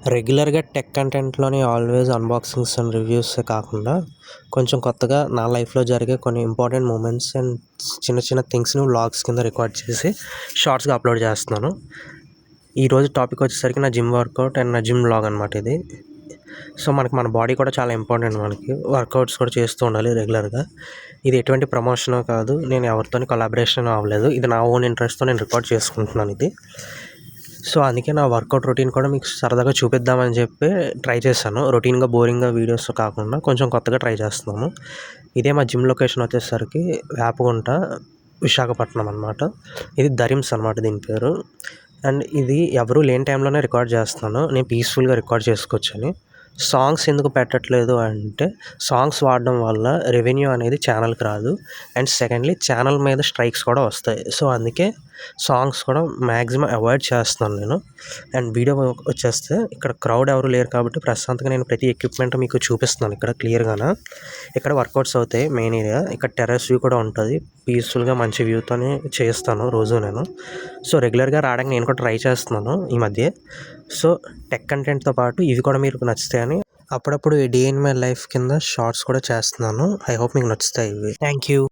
రెగ్యులర్‌గా tech కంటెంట్‌లోని always unboxings and రివ్యూసే కాకుండా, కొంచెం కొత్తగా నా లైఫ్‌లో జరిగే కొన్ని ఇంపార్టెంట్ మూమెంట్స్ అండ్ చిన్న చిన్న థింగ్స్‌ని వ్లాగ్స్ కింద రికార్డ్ చేసి షార్ట్స్‌గా అప్లోడ్ చేస్తున్నాను. ఈరోజు టాపిక్ వచ్చేసరికి నా జిమ్ వర్కౌట్ అండ్ నా జిమ్ వ్లాగ్ అనమాట ఇది. సో, మన బాడీ కూడా చాలా ఇంపార్టెంట్ మనకి. వర్కౌట్స్ కూడా చేస్తూ ఉండాలి రెగ్యులర్‌గా. ఇది ఎటువంటి ప్రమోషనో కాదు. నేను ఎవరితోని కొలాబరేషన్ అవ్వలేదు. ఇది నా ఓన్ ఇంట్రెస్ట్‌తో నేను రికార్డ్ చేసుకుంటున్నాను ఇది. సో, అందుకే నా వర్కౌట్ రొటీన్ కూడా మీకు సరదాగా చూపిద్దామని చెప్పి ట్రై చేశాను. రొటీన్‌గా, బోరింగ్‌గా వీడియోస్ కాకుండా కొంచెం కొత్తగా ట్రై చేస్తున్నాను. ఇదే మా జిమ్ లొకేషన్ వచ్చేసరికి వేపగుంట, విశాఖపట్నం అనమాట. ఇది దరిమ్స్ అనమాట దీని పేరు. అండ్ ఇది ఎవరు లేని టైంలోనే రికార్డ్ చేస్తున్నాను. నేను పీస్‌ఫుల్‌గా రికార్డ్ చేసుకోవచ్చని. సాంగ్స్ ఎందుకు పెట్టట్లేదు అంటే, సాంగ్స్ వాడడం వల్ల రెవెన్యూ అనేది ఛానల్‌కి రాదు. అండ్ సెకండ్‌లీ ఛానల్ మీద స్ట్రైక్స్ కూడా వస్తాయి. సో, అందుకే సాంగ్స్ కూడా మ్యాక్సిమం అవాయిడ్ చేస్తున్నాను నేను. అండ్ వీడియో వచ్చేస్తే ఇక్కడ క్రౌడ్ ఎవరు లేరు కాబట్టి ప్రశాంతంగా నేను ప్రతి ఎక్విప్మెంట్ మీకు చూపిస్తున్నాను ఇక్కడ క్లియర్‌గాన. ఇక్కడ వర్కౌట్స్ అవుతాయి మెయిన్ ఏరియా. ఇక్కడ టెర్రస్ వ్యూ కూడా ఉంటుంది. పీస్‌ఫుల్‌గా మంచి వ్యూతోని చేస్తాను రోజు నేను. సో, రెగ్యులర్‌గా రావడానికి నేను కూడా ట్రై చేస్తున్నాను ఈ మధ్య. సో, టెక్ కంటెంట్‌తో పాటు ఇవి కూడా మీకు నచ్చుతాయని అప్పుడప్పుడు డే ఇన్ మై లైఫ్ కింద షార్ట్స్ కూడా చేస్తున్నాను. ఐ హోప్ మీకు నచ్చుతాయి ఇవి. Thank you.